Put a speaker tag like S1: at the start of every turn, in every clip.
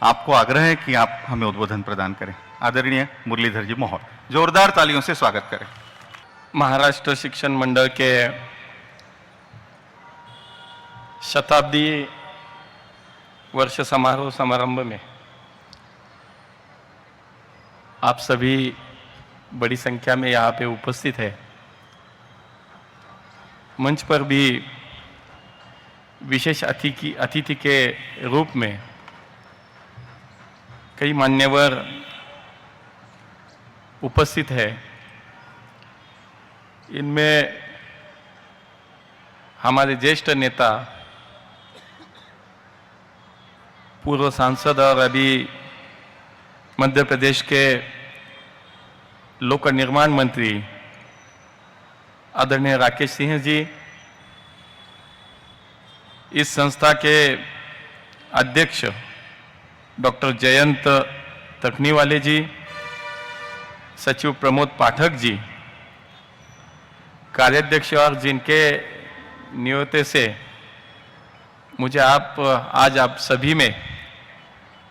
S1: आपको आग्रह है कि आप हमें उद्बोधन प्रदान करें। आदरणीय मुरलीधर जी महोदय, जोरदार तालियों से स्वागत करें।
S2: महाराष्ट्र शिक्षण मंडल के शताब्दी वर्ष समारोह समारंभ में आप सभी बड़ी संख्या में यहाँ पे उपस्थित है। मंच पर भी विशेष अतिथि के रूप में कई मान्यवर उपस्थित है। इनमें हमारे ज्येष्ठ नेता, पूर्व सांसद और अभी मध्य प्रदेश के लोक निर्माण मंत्री आदरणीय राकेश सिंह जी, इस संस्था के अध्यक्ष डॉक्टर जयंत तकनीवाले जी, सचिव प्रमोद पाठक जी, कार्याध्यक्ष और जिनके नियोजन से मुझे आज आप सभी में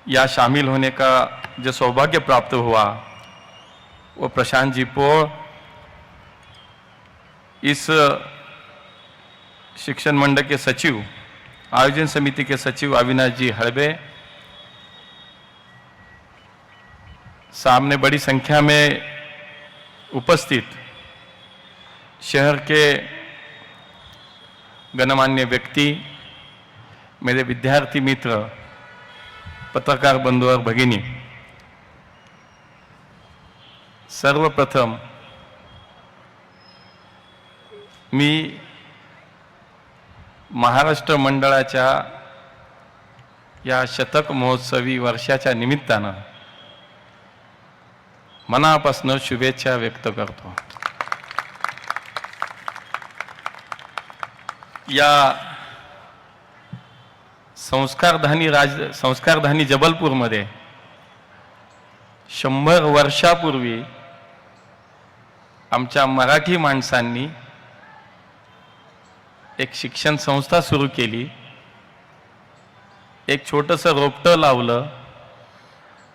S2: या शामिल होने का जो सौभाग्य प्राप्त हुआ, वो प्रशांत जी पोळ, इस शिक्षण मंडल के सचिव, आयोजन समिति के सचिव अविनाश जी हड़बे, सामने बड़ी संख्या में उपस्थित शहर के गणमान्य व्यक्ति, मेरे विद्यार्थी मित्र, पत्रकार बंधू और भगिनी, सर्वप्रथम मी महाराष्ट्र मंडळाच्या या शतक महोत्सवी वर्षाच्या निमित्तानं मनापासून शुभेच्छा व्यक्त करतो। या संस्कारधानी जबलपूरमध्ये 100 वर्षापूर्वी आमच्या मराठी माणसांनी एक शिक्षण संस्था सुरू केली, एक छोटंसं रोपटं लावलं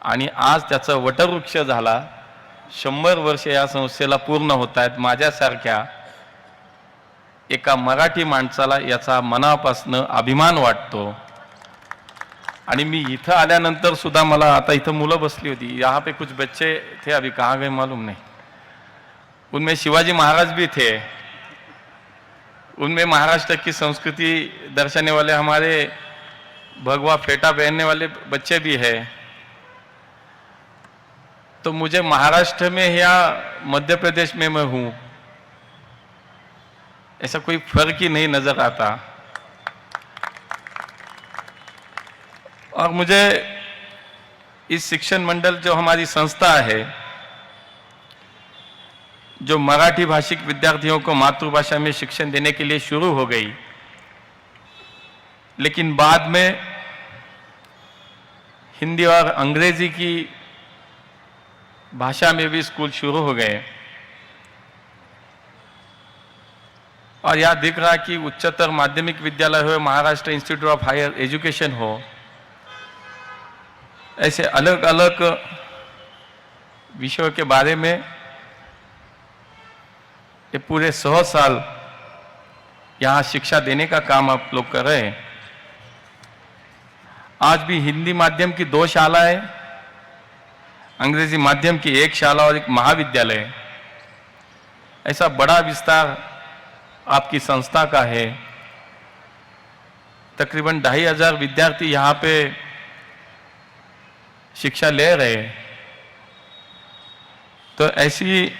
S2: आणि आज त्याचा वटवृक्ष झाला। 100 वर्ष या संस्थेला पूर्ण होत आहेत। माझ्यासारख्या एका मराठी माणसाला याचा मनापासून अभिमान वाटतो। आणि मी इथं आल्यानंतर सुद्धा मला, आता इथं मुलं बसली होती, यहाँ पे कुछ बच्चे थे, अभी कहाँ गए मालूम नहीं, उनमें शिवाजी महाराज भी थे, उनमें महाराष्ट्र की संस्कृति दर्शाने वाले हमारे भगवा फेटा पहनने वाले बच्चे भी हैं। तो मुझे महाराष्ट्र में या मध्य प्रदेश में मैं हूँ, ऐसा कोई फर्क ही नहीं नजर आता। और मुझे इस शिक्षण मंडल जो हमारी संस्था है, जो मराठी भाषिक विद्यार्थियों को मातृभाषा में शिक्षण देने के लिए शुरू हो गई, लेकिन बाद में हिंदी और अंग्रेजी की भाषा में भी स्कूल शुरू हो गए। और यह दिख रहा कि उच्चतर माध्यमिक विद्यालय हो, Maharashtra institute of higher education हो, ऐसे अलग अलग विषयों के बारे में ये पूरे 100 साल यहाँ शिक्षा देने का काम आप लोग कर रहे हैं। आज भी हिंदी माध्यम की 2 शालाएं, अंग्रेजी माध्यम की 1 शाला और एक महाविद्यालय, ऐसा बड़ा विस्तार आपकी संस्था का है। तकरीबन 2500 विद्यार्थी यहाँ पे शिक्षा ले रहे हैं। तो ऐसी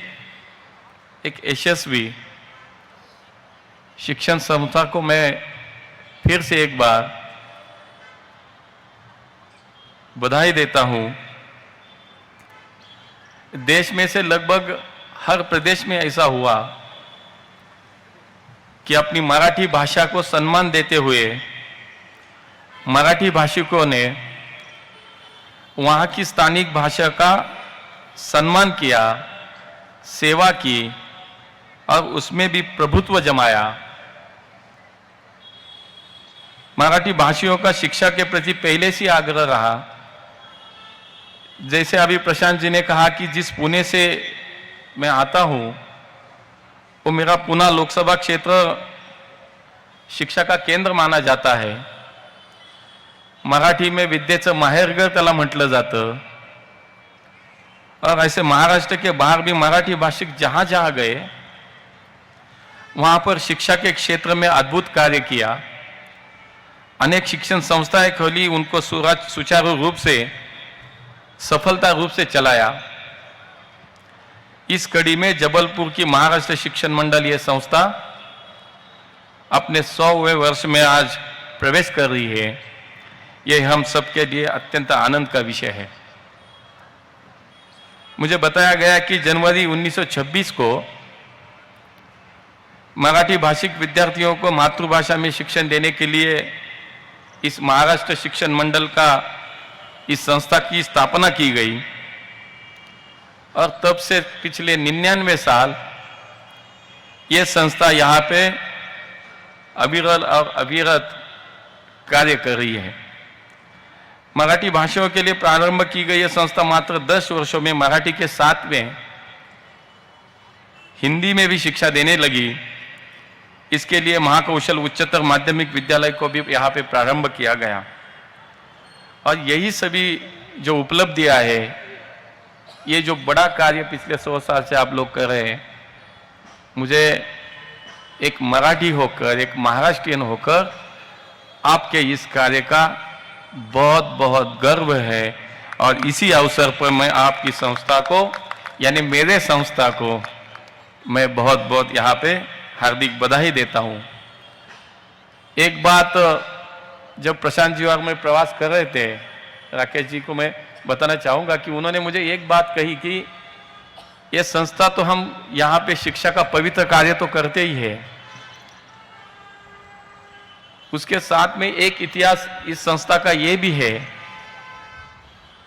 S2: एक यशस्वी शिक्षण संस्था को मैं फिर से एक बार बधाई देता हूँ। देश में से लगभग हर प्रदेश में ऐसा हुआ कि अपनी मराठी भाषा को सम्मान देते हुए मराठी भाषिकों ने वहाँ की स्थानिक भाषा का सम्मान किया, सेवा की और उसमें भी प्रभुत्व जमाया। मराठी भाषियों का शिक्षा के प्रति पहले से आग्रह रहा जैसे अभी प्रशांत जी ने कहा कि जिस पुणे से मैं आता हूं, वो मेरा पुणे लोकसभा क्षेत्र शिक्षा का केंद्र माना जाता है. मराठी में विद्येचं माहेरघर त्याला म्हटलं जातं. और ऐसे महाराष्ट्र के बाहर भी मराठी भाषिक जहां जहां गए, वहां पर शिक्षा के क्षेत्र में अद्भुत कार्य किया. अनेक शिक्षण संस्थाएं खोली, उनको सुचारू रूप से, सफलता रूप से चलाया. इस कड़ी में जबलपुर की महाराष्ट्र शिक्षण मंडल ये संस्था अपने 100वें वर्ष में आज प्रवेश कर रही है. ये हम सबके लिए अत्यंत आनंद का विषय है. मुझे बताया गया कि जनवरी 1926 को मराठी भाषिक विद्यार्थियों को मातृभाषा में शिक्षण देने के लिए इस महाराष्ट्र शिक्षण मंडल का, इस संस्था की स्थापना की गई. और तब से पिछले 99 साल ये संस्था यहाँ पे अविरल और अविरत कार्य कर रही है. मराठी भाषाओं के लिए प्रारंभ की गई यह संस्था मात्र 10 वर्षों में मराठी के साथ में हिंदी में भी शिक्षा देने लगी. इसके लिए महाकौशल उच्चतर माध्यमिक विद्यालय को भी यहाँ पे प्रारंभ किया गया. और यही सभी जो उपलब्धियां है, ये जो बड़ा कार्य पिछले 100 साल से आप लोग कर रहे हैं, मुझे एक मराठी होकर, एक महाराष्ट्रियन होकर आपके इस कार्य का बहुत बहुत गर्व है. और इसी अवसर पर मैं आपकी संस्था को, यानी मेरे संस्था को, मैं बहुत बहुत यहाँ पे हार्दिक बधाई देता हूँ. एक बात, जब प्रशांत जी और मैं प्रवास कर रहे थे, राकेश जी को मैं बताना चाहूँगा कि उन्होंने मुझे एक बात कही कि ये संस्था तो हम यहाँ पे शिक्षा का पवित्र कार्य तो करते ही है, उसके साथ में एक इतिहास इस संस्था का ये भी है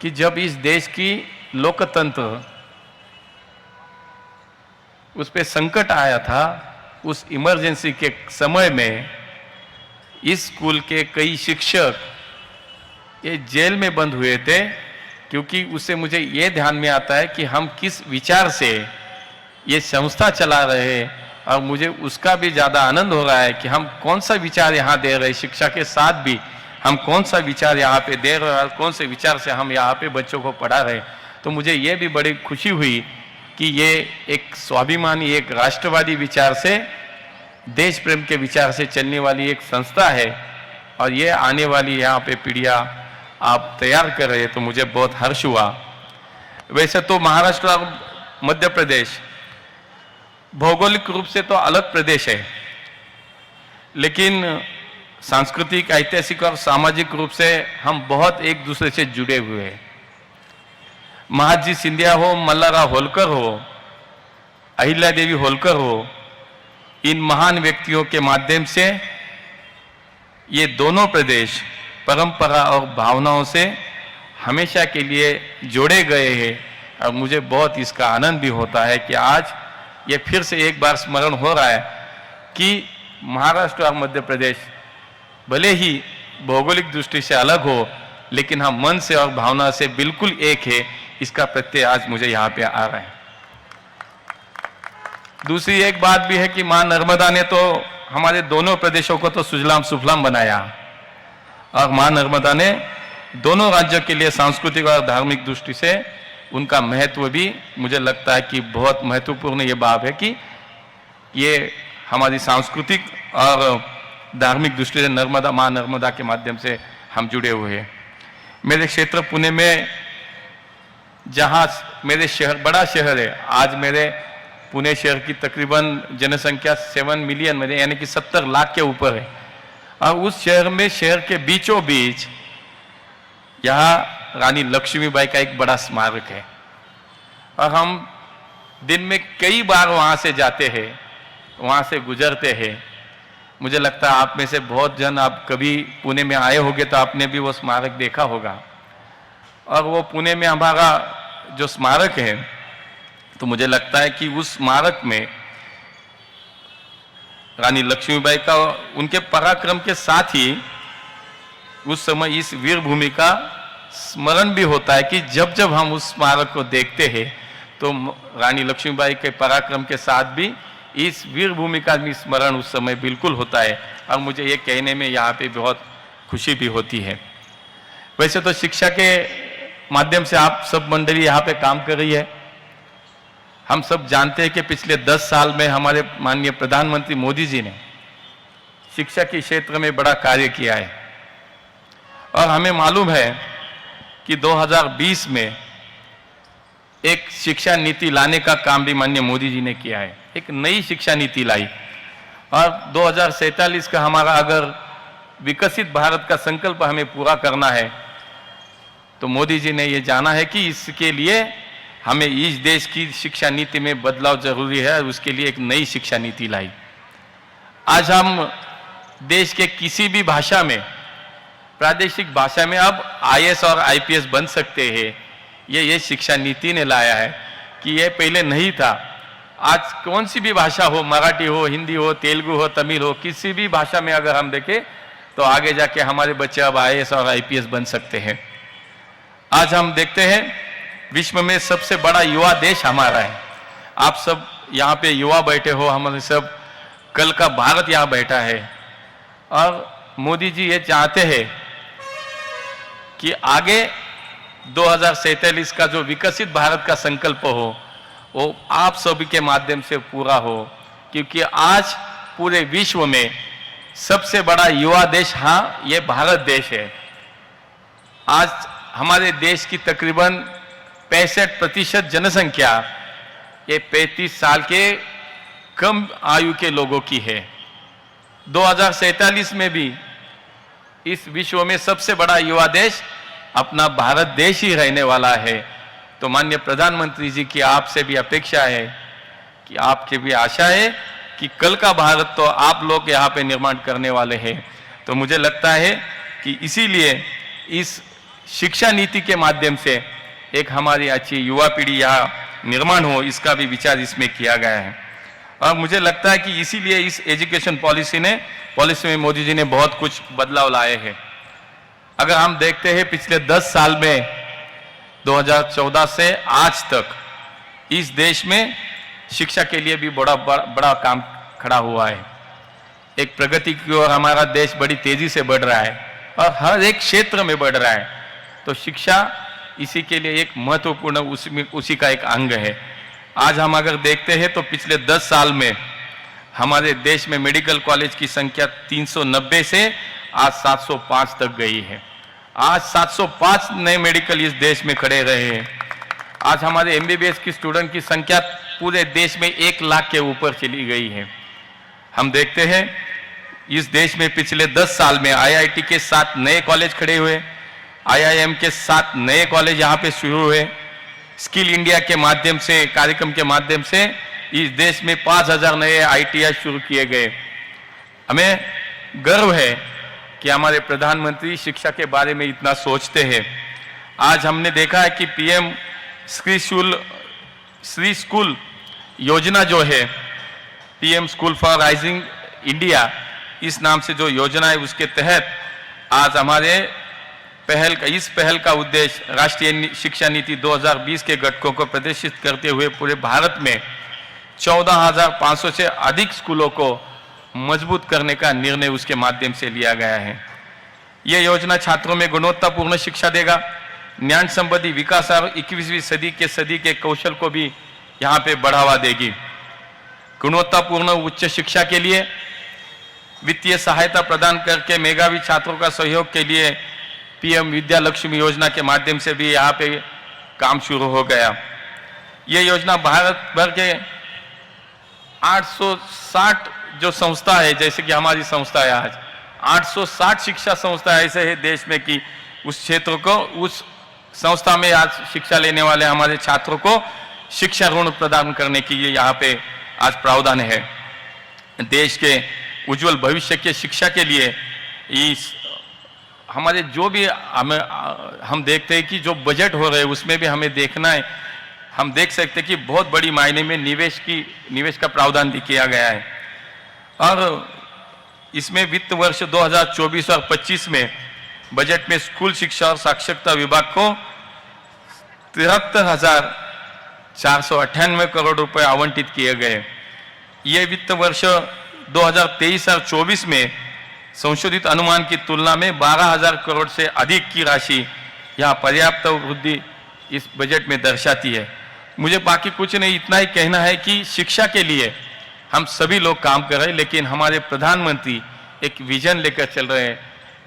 S2: कि जब इस देश की लोकतंत्र, उस पे संकट आया था, उस इमरजेंसी के समय में इस स्कूल के कई शिक्षक ये जेल में बंद हुए थे. क्योंकि उससे मुझे ये ध्यान में आता है कि हम किस विचार से ये संस्था चला रहे हैं, और मुझे उसका भी ज़्यादा आनंद हो रहा है कि हम कौन सा विचार यहाँ दे रहे हैं. शिक्षा के साथ भी हम कौन सा विचार यहाँ पे दे रहे हैं और कौन से विचार से हम यहाँ पे बच्चों को पढ़ा रहे हैं. तो मुझे ये भी बड़ी खुशी हुई कि ये एक स्वाभिमानी, एक राष्ट्रवादी विचार से, देश प्रेम के विचार से चलने वाली एक संस्था है. और ये आने वाली यहाँ पे पीढ़ियाँ आप तैयार कर रहे हैं, तो मुझे बहुत हर्ष हुआ. वैसे तो महाराष्ट्र और मध्य प्रदेश भौगोलिक रूप से तो अलग प्रदेश है, लेकिन सांस्कृतिक, ऐतिहासिक और सामाजिक रूप से हम बहुत एक दूसरे से जुड़े हुए हैं. महादजी सिंधिया हो, मल्हारराव होलकर हो, अहिल्या देवी होलकर हो, इन महान व्यक्तियों के माध्यम से ये दोनों प्रदेश परंपरा और भावनाओं से हमेशा के लिए जोड़े गए हैं. और मुझे बहुत इसका आनंद भी होता है कि आज ये फिर से एक बार स्मरण हो रहा है कि महाराष्ट्र और मध्य प्रदेश भले ही भौगोलिक दृष्टि से अलग हो, लेकिन हम मन से और भावना से बिल्कुल एक है. इसका प्रत्यय आज मुझे यहाँ पे आ रहा है. दूसरी एक बात भी है कि मां नर्मदा ने तो हमारे दोनों प्रदेशों को तो सुजलाम सुफलाम बनाया, और मां नर्मदा ने दोनों राज्यों के लिए सांस्कृतिक और धार्मिक दृष्टि से उनका महत्व भी, मुझे लगता है कि बहुत महत्वपूर्ण ये बात है कि ये हमारी सांस्कृतिक और धार्मिक दृष्टि से नर्मदा, मां नर्मदा के माध्यम से हम जुड़े हुए हैं. मेरे क्षेत्र पुणे में, जहाँ मेरे शहर, बड़ा शहर है, आज मेरे पुणे शहर की तकरीबन जनसंख्या 7 मिलियन में, यानी कि 70 लाख के ऊपर है. और उस शहर में, शहर के बीचों बीच यहाँ रानी लक्ष्मीबाई का एक बड़ा स्मारक है. और हम दिन में कई बार वहाँ से जाते हैं, वहाँ से गुजरते हैं. मुझे लगता है आप में से बहुत जन, आप कभी पुणे में आए होंगे तो आपने भी वो स्मारक देखा होगा. और वो पुणे में हमारा जो स्मारक है, तो मुझे लगता है कि उस स्मारक में रानी लक्ष्मीबाई का, उनके पराक्रम के साथ ही उस समय इस वीर भूमि का स्मरण भी होता है कि जब जब हम उस स्मारक को देखते हैं तो रानी लक्ष्मीबाई के पराक्रम के साथ भी इस वीर भूमि का भी स्मरण उस समय बिल्कुल होता है, और मुझे ये कहने में यहाँ पे बहुत खुशी भी होती है। वैसे तो शिक्षा के माध्यम से आप सब मंडली यहाँ पे काम कर रही है। हम सब जानते हैं कि पिछले 10 साल में हमारे माननीय प्रधानमंत्री मोदी जी ने शिक्षा के क्षेत्र में बड़ा कार्य किया है, और हमें मालूम है कि 2020 में एक शिक्षा नीति लाने का काम भी माननीय मोदी जी ने किया है। एक नई शिक्षा नीति लाई, और 2047 का हमारा अगर विकसित भारत का संकल्प हमें पूरा करना है तो मोदी जी ने ये जाना है कि इसके लिए हमें इस देश की शिक्षा नीति में बदलाव जरूरी है, और उसके लिए एक नई शिक्षा नीति लाई। आज हम देश के किसी भी भाषा में, प्रादेशिक भाषा में अब आईएएस और आईपीएस बन सकते हैं, ये शिक्षा नीति ने लाया है कि ये पहले नहीं था। आज कौन सी भी भाषा हो, मराठी हो, हिंदी हो, तेलुगु हो, तमिल हो, किसी भी भाषा में अगर हम देखें तो आगे जाके हमारे बच्चे अब आईएएस और आईपीएस बन सकते हैं। आज हम देखते हैं विश्व में सबसे बड़ा युवा देश हमारा है। आप सब यहाँ पे युवा बैठे हो, हमारे सब कल का भारत यहाँ बैठा है, और मोदी जी ये चाहते हैं कि आगे 2047 का जो विकसित भारत का संकल्प हो वो आप सभी के माध्यम से पूरा हो, क्योंकि आज पूरे विश्व में सबसे बड़ा युवा देश ये भारत देश है। आज हमारे देश की तकरीबन 65% जनसंख्या ये 35 साल के कम आयु के लोगों की है। 2047 में भी इस विश्व में सबसे बड़ा युवा देश अपना भारत देश ही रहने वाला है। तो माननीय प्रधानमंत्री जी की आपसे भी अपेक्षा है, कि आपकी भी आशा है कि कल का भारत तो आप लोग यहाँ पे निर्माण करने वाले हैं। तो मुझे लगता है कि इसीलिए इस शिक्षा नीति के माध्यम से एक हमारी अच्छी युवा पीढ़ी यहाँ निर्माण हो, इसका भी विचार इसमें किया गया है। और मुझे लगता है कि इसीलिए इस एजुकेशन पॉलिसी में मोदी जी ने बहुत कुछ बदलाव लाए हैं। अगर हम देखते हैं पिछले 10 साल में 2014 से आज तक इस देश में शिक्षा के लिए भी बड़ा काम खड़ा हुआ है। एक प्रगति की ओर हमारा देश बड़ी तेजी से बढ़ रहा है, और हर एक क्षेत्र में बढ़ रहा है। तो शिक्षा इसी के लिए एक महत्वपूर्ण उसी का एक अंग है। आज हम अगर देखते हैं तो पिछले 10 साल में हमारे देश में मेडिकल कॉलेज की संख्या 390 से आज 705 तक गई है। आज 705 नए मेडिकल इस देश में खड़े रहे हैं। आज हमारे एमबीबीएस की स्टूडेंट की संख्या पूरे देश में 1 लाख के ऊपर चली गई है। हम देखते हैं इस देश में पिछले 10 साल में आईआईटी के 7 नए कॉलेज खड़े हुए, आईआईएम के 7 नए कॉलेज यहाँ पे शुरू हुए। स्किल इंडिया के माध्यम से, कार्यक्रम के माध्यम से इस देश में 5000 नए आईटीआई शुरू किए गए। हमें गर्व है कि हमारे प्रधानमंत्री शिक्षा के बारे में इतना सोचते हैं। आज हमने देखा है कि पीएम श्री स्कूल योजना जो है, PM school for rising India, इस नाम से जो योजना है, उसके तहत आज हमारे इस पहल का उद्देश्य राष्ट्रीय शिक्षा नीति 2020 के घटकों को प्रदर्शित करते हुए पूरे भारत में 14,500 से अधिक स्कूलों को मजबूत करने का निर्णय उसके माध्यम से लिया गया है। यह योजना छात्रों में गुणवत्तापूर्ण शिक्षा देगा, ज्ञान संबंधी विकास और 21वीं सदी के कौशल को भी यहाँ पे बढ़ावा देगी। गुणवत्तापूर्ण उच्च शिक्षा के लिए वित्तीय सहायता प्रदान करके मेधावी छात्रों का सहयोग के लिए पीएम विद्या लक्ष्मी योजना के माध्यम से भी यहाँ पे काम शुरू हो गया। ये योजना भारत भर के 860 जो संस्था है, जैसे कि हमारी संस्था है, आज 860 शिक्षा संस्था ऐसे है देश में कि उस क्षेत्र को, उस संस्था में आज शिक्षा लेने वाले हमारे छात्रों को शिक्षा ऋण प्रदान करने के लिए यहाँ पे आज प्रावधान है। देश के उज्जवल भविष्य के शिक्षा के लिए इस हमारे जो भी हम देखते हैं कि जो बजट हो रहे हैं उसमें भी हमें देखना है, हम देख सकते हैं कि बहुत बड़ी मायने में निवेश का प्रावधान भी किया गया है। और इसमें वित्त वर्ष 2024 और 25 में बजट में स्कूल शिक्षा और साक्षरता विभाग को 73,498 करोड़ रुपए आवंटित किए गए। ये वित्त वर्ष 2023 और 24 में संशोधित अनुमान की तुलना में 12,000 करोड़ से अधिक की राशि यहाँ पर्याप्त वृद्धि इस बजट में दर्शाती है। मुझे बाकी कुछ नहीं, इतना ही कहना है कि शिक्षा के लिए हम सभी लोग काम कर रहे हैं, लेकिन हमारे प्रधानमंत्री एक विजन लेकर चल रहे हैं।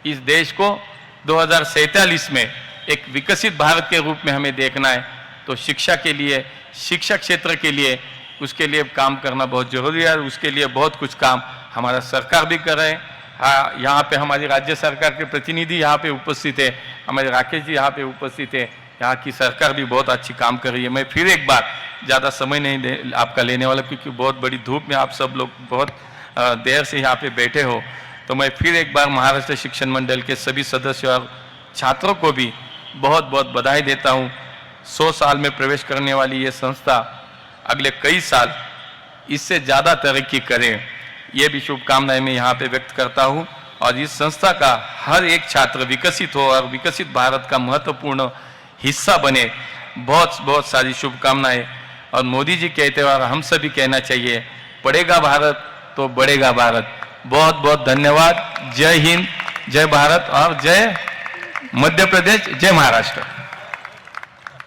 S2: इस देश को 2047 में एक विकसित भारत के रूप में हमें देखना है, तो शिक्षा के लिए, शिक्षा क्षेत्र के लिए, उसके लिए काम करना बहुत जरूरी है। उसके लिए बहुत कुछ काम हमारा सरकार भी कर रहे हैं। हाँ, यहाँ पे हमारी राज्य सरकार के प्रतिनिधि यहाँ पे उपस्थित है, हमारे राकेश जी यहाँ पे उपस्थित है। यहाँ की सरकार भी बहुत अच्छी काम कर रही है। मैं फिर एक बार, ज़्यादा समय नहीं आपका लेने वाला, क्योंकि बहुत बड़ी धूप में आप सब लोग बहुत देर से यहाँ पे बैठे हो, तो मैं फिर एक बार महाराष्ट्र शिक्षण मंडल के सभी सदस्यों और छात्रों को भी बहुत बहुत बधाई देता हूँ। 100 साल में प्रवेश करने वाली ये संस्था अगले कई साल इससे ज़्यादा तरक्की करे, ये भी शुभकामनाएं मैं यहाँ पे व्यक्त करता हूँ। और इस संस्था का हर एक छात्र विकसित हो और विकसित भारत का महत्वपूर्ण हिस्सा बने, बहुत बहुत सारी शुभकामनाएं। और मोदी जी कहते हैं और हम सभी कहना चाहिए, पढ़ेगा भारत तो बढ़ेगा भारत। बहुत बहुत धन्यवाद। जय हिंद, जय भारत और जय मध्य प्रदेश, जय महाराष्ट्र।